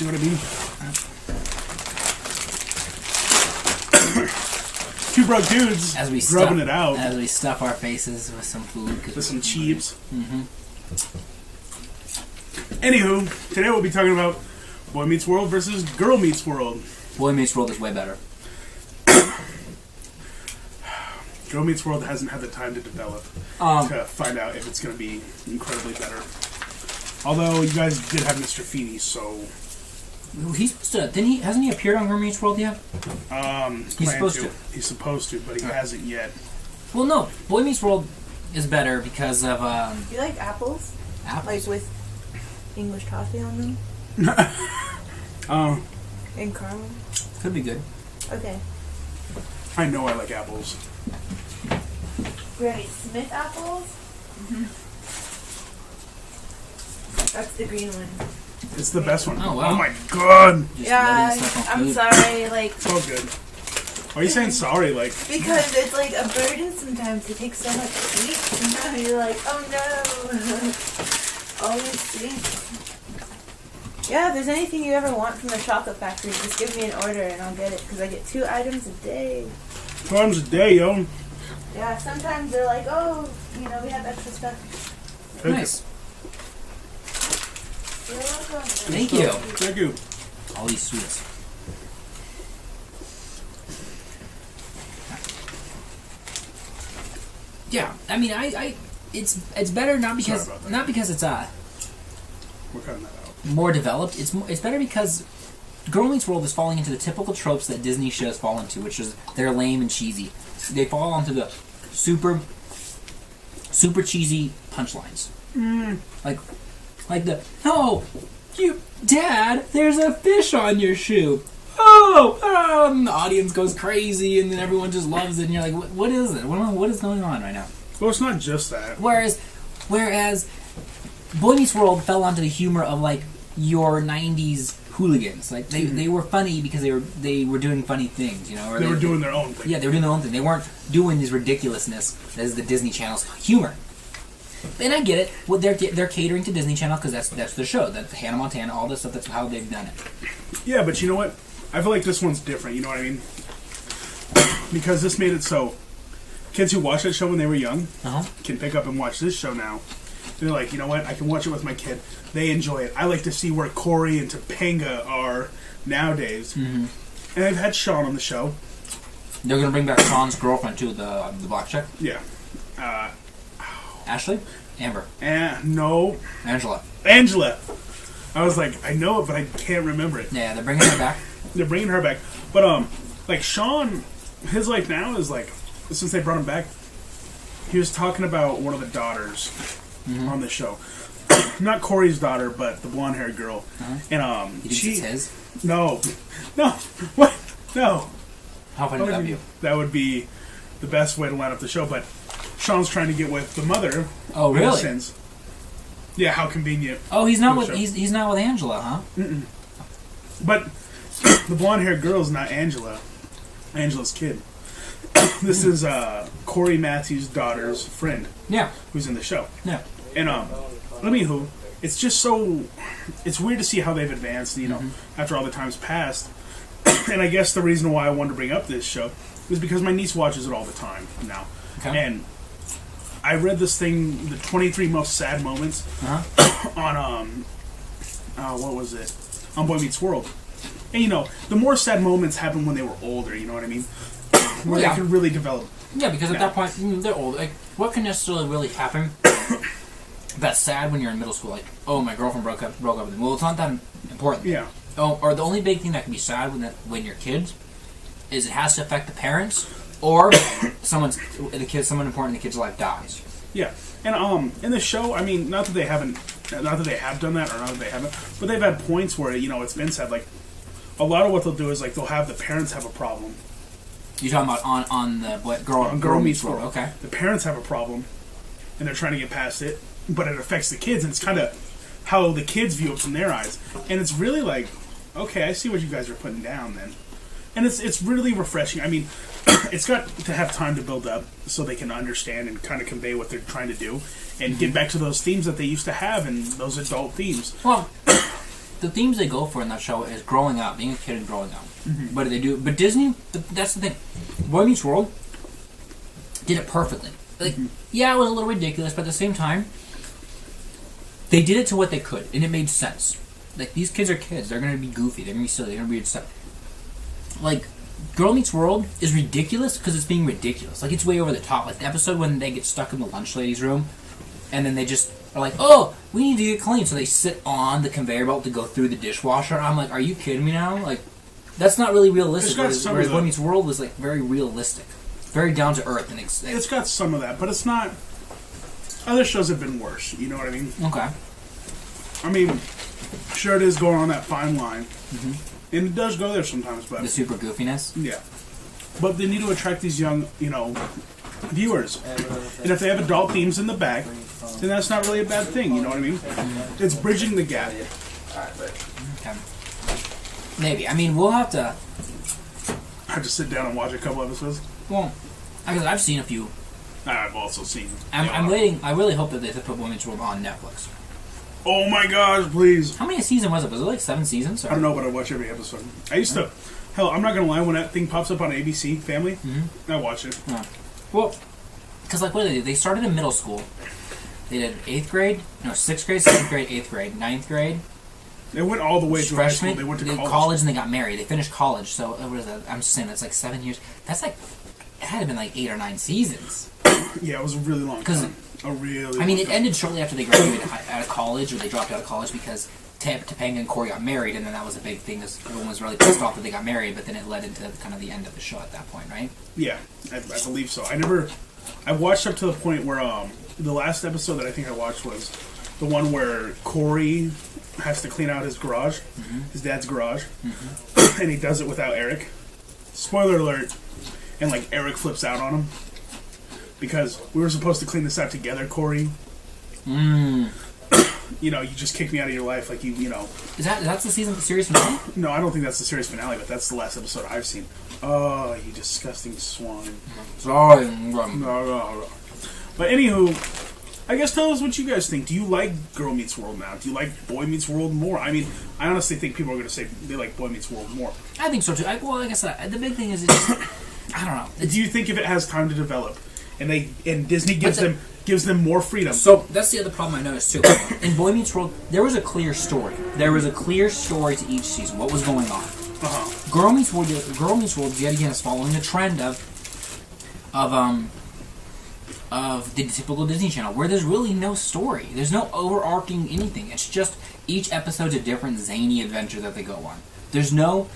see what I mean? Two broke dudes as we grubbing it out. As we stuff our faces with some food. With some chips. Mm-hmm. Anywho, today we'll be talking about Boy Meets World versus Girl Meets World. Boy Meets World is way better. Girl Meets World hasn't had the time to develop to find out if it's going to be incredibly better. Although you guys did have Mr. Feeney, so he's supposed to. Hasn't he appeared on Girl Meets World yet? He's supposed to. He's supposed to, but he hasn't yet. Well, no. Boy Meets World is better because of. You like apples? Apples, like with English toffee on them. And caramel. Could be good. Okay. I know I like apples. Granny Smith apples? Mm-hmm. That's the green one. It's the best one. Oh, wow. Oh my god! Yeah, I'm sorry, like... It's all good. Why are you saying sorry, like... Because it's like a burden sometimes. It takes so much sweet, and now you're like, oh no! Always sweet. Yeah, if there's anything you ever want from the chocolate factory, just give me an order and I'll get it. Because I get 2 items a day. 2 items a day, yo. Yeah, sometimes they're like, oh, you know, we have extra stuff. Nice. You're welcome. Thank you. Thank you. All these sweets. Yeah, I mean, it's better not because it's we're cutting that out. More developed. It's better because Girl Meets World is falling into the typical tropes that Disney shows fall into, which is they're lame and cheesy. They fall onto the super cheesy punchlines. Like the, oh, Dad, there's a fish on your shoe. And the audience goes crazy, and then everyone just loves it, and you're like, what is it? What is going on right now? Well, it's not just that. Whereas Boy Meets World fell onto the humor of, like, your 90s hooligans. Like, they were funny because they were doing funny things, you know? Or they were doing their own thing. Yeah, they were doing their own thing. They weren't doing this ridiculousness as the Disney Channel's humor. And I get it. Well, they're catering to Disney Channel because that's their show. That's Hannah Montana, all this stuff. That's how they've done it. Yeah, but you know what? I feel like this one's different. You know what I mean? Because this made it so kids who watched that show when they were young can pick up and watch this show now. And they're like, you know what? I can watch it with my kid. They enjoy it. I like to see where Corey and Topanga are nowadays. Mm-hmm. And I've had Sean on the show. They're going to bring back Sean's girlfriend, too, the black chick? Yeah. Ashley? Amber? No. Angela. I was like, I know it, but I can't remember it. Yeah, they're bringing her back. They're bringing her back. But, like, Sean, his life now is, like, since they brought him back, he was talking about one of the daughters on the show. Not Corey's daughter, but the blonde-haired girl. And, you think it's his? No. What? No. How funny would that be? That would be the best way to line up the show, but Sean's trying to get with the mother. Oh, really? Yeah, how convenient. Oh, he's not with he's not with Angela, huh? Mm-mm. But the blonde-haired girl is not Angela. Angela's kid. This is Corey Matthews' daughter's friend. Yeah. Who's in the show. Yeah. And anywho, it's just so it's weird to see how they've advanced, you know, after all the times passed. And I guess the reason why I wanted to bring up this show is because my niece watches it all the time now. Okay. And I read this thing, the 23 most sad moments on what was it? On Boy Meets World. And you know, the more sad moments happen when they were older, you know what I mean? Where they can really develop. Yeah, because at that point they're old. Like, what can necessarily really happen that's sad when you're in middle school? Like, oh, my girlfriend broke up with me. Well, it's not that important. Yeah. Oh, or the only big thing that can be sad when you're kids is it has to affect the parents or someone important in the kid's life dies. Yeah, and in the show, I mean, not that they have done that, or not that they haven't, but they've had points where, you know, it's been said, like, a lot of what they'll do is, like, they'll have the parents have a problem. You're talking about on the Girl Meets World. Okay. The parents have a problem, and they're trying to get past it, but it affects the kids, and it's kind of how the kids view it from their eyes. And it's really like, okay, I see what you guys are putting down then. And it's really refreshing. I mean, it's got to have time to build up so they can understand and kind of convey what they're trying to do and get back to those themes that they used to have and those adult themes. Well, the themes they go for in that show is growing up, being a kid and growing up. Mm-hmm. But they do. But Disney, that's the thing. Boy Meets World did it perfectly. Like, yeah, it was a little ridiculous, but at the same time, they did it to what they could, and it made sense. Like, these kids are kids. They're going to be goofy. They're going to be silly. They're going to be weird stuff. Like, Girl Meets World is ridiculous because it's being ridiculous. Like, it's way over the top. Like, the episode when they get stuck in the lunch lady's room, and then they just are like, oh, we need to get clean. So they sit on the conveyor belt to go through the dishwasher. I'm like, are you kidding me now? Like, that's not really realistic. Whereas Boy Meets World was, like, very realistic. Very down to earth. And it's got some of that, but it's not... Other shows have been worse, you know what I mean? Okay. I mean, sure it is going on that fine line. Mm-hmm. And it does go there sometimes, but... The super goofiness? Yeah. But they need to attract these young, viewers. And if they have adult themes in the back, then that's not really a bad thing, you know what I mean? Mm-hmm. It's bridging the gap. Okay. Maybe. I mean, we'll have to... I have to sit down and watch a couple episodes. Well, because I've seen a few. I've also seen... I'm waiting. I really hope that they put Boy Meets World on Netflix. Oh my gosh, please. How many seasons was it? Was it like 7 seasons? Or? I don't know, but I watch every episode. I used to... Hell, I'm not going to lie, when that thing pops up on ABC Family, I watch it. Yeah. Well, because like what did they do? They started in middle school. They did 8th grade, no, 6th grade, 7th grade, 8th grade, 9th grade. They went all the way through freshman. high school. They went to college. And they got married. They finished college. So what is that? I'm just saying that's like 7 years. That's like... It had to have been like 8 or 9 seasons. Yeah, it was a really long time. It ended shortly after they graduated out of college, or they dropped out of college because Topanga and Corey got married, and then that was a big thing. Everyone was really pissed off that they got married, but then it led into kind of the end of the show at that point, right? Yeah, I believe so. I watched up to the point where the last episode that I think I watched was the one where Corey has to clean out his garage, his dad's garage, and he does it without Eric. Spoiler alert. And, like, Eric flips out on him. Because we were supposed to clean this out together, Corey. You just kicked me out of your life, like, you know. Is that the series finale? No, I don't think that's the series finale, but that's the last episode I've seen. Oh, you disgusting swine. Sorry. But, anywho, I guess tell us what you guys think. Do you like Girl Meets World now? Do you like Boy Meets World more? I mean, I honestly think people are going to say they like Boy Meets World more. I think so, too. Like I said, the big thing is it's just... I don't know. Do you think if it has time to develop, and Disney gives them more freedom? So that's the other problem I noticed too. In Boy Meets World, there was a clear story. There was a clear story to each season. What was going on? Girl Meets World yet again is following the trend of the typical Disney Channel, where there's really no story. There's no overarching anything. It's just each episode's a different zany adventure that they go on. There's no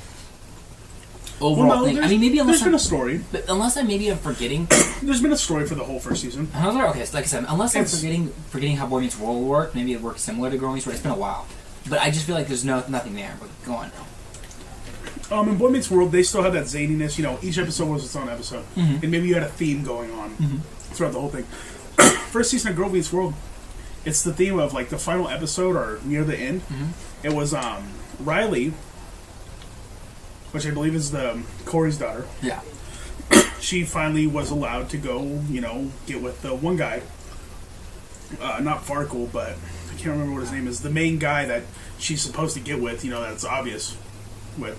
overall thing. I mean, maybe there's been a story, but unless I'm forgetting. There's been a story for the whole first season. Okay, so like I said, unless I'm forgetting how Boy Meets World worked, maybe it worked similar to Girl Meets World. It's been a while, but I just feel like there's nothing there. But go on now. In Boy Meets World, they still had that zaniness. Each episode was its own episode, and maybe you had a theme going on throughout the whole thing. First season of Girl Meets World, it's the theme of like the final episode or near the end. It was Riley, which I believe is Corey's daughter. Yeah. She finally was allowed to go, get with the one guy. Not Farkle, but I can't remember what his name is. The main guy that she's supposed to get with, that's obvious with.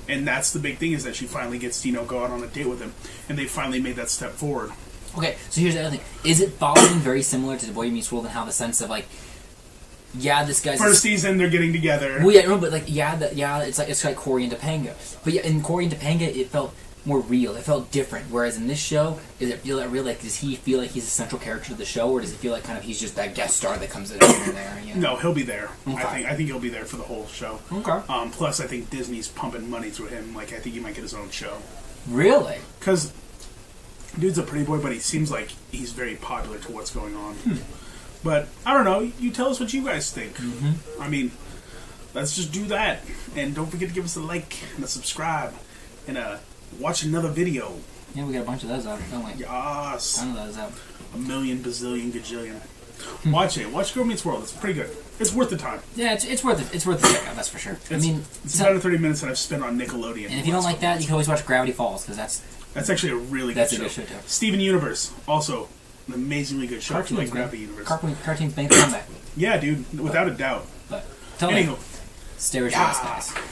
And that's the big thing, is that she finally gets to, go out on a date with him. And they finally made that step forward. Okay, so here's the other thing. Is it following very similar to the Boy Meets World in how the sense of, like, yeah, this guy's... First season, they're getting together. Well, yeah, no, but, like, it's like Corey and Topanga. But, yeah, in Corey and Topanga, it felt more real. It felt different. Whereas in this show, does it feel real? Like, does he feel like he's a central character of the show, or does it feel like kind of he's just that guest star that comes in here and there? No, he'll be there. Okay. I think he'll be there for the whole show. Okay. Plus, I think Disney's pumping money through him. Like, I think he might get his own show. Really? Because dude's a pretty boy, but he seems like he's very popular to what's going on. But, I don't know. You tell us what you guys think. I mean, let's just do that. And don't forget to give us a like and a subscribe and watch another video. Yeah, we got a bunch of those out, don't we? Yes. Ton of those out. A million, bazillion, gajillion. Watch it. Watch Girl Meets World. It's pretty good. It's worth the time. Yeah, it's worth it. It's worth the check out, that's for sure. It's about 30 minutes that I've spent on Nickelodeon. And if you don't like that, you can always watch Gravity Falls, because that's actually a really good show. That's a good show, too. Steven Universe, also an amazingly good show. Cartoons, like Gravity Universe. Cartoons make a comeback. Yeah, dude, without a doubt. But anywho, Stairs West, guys.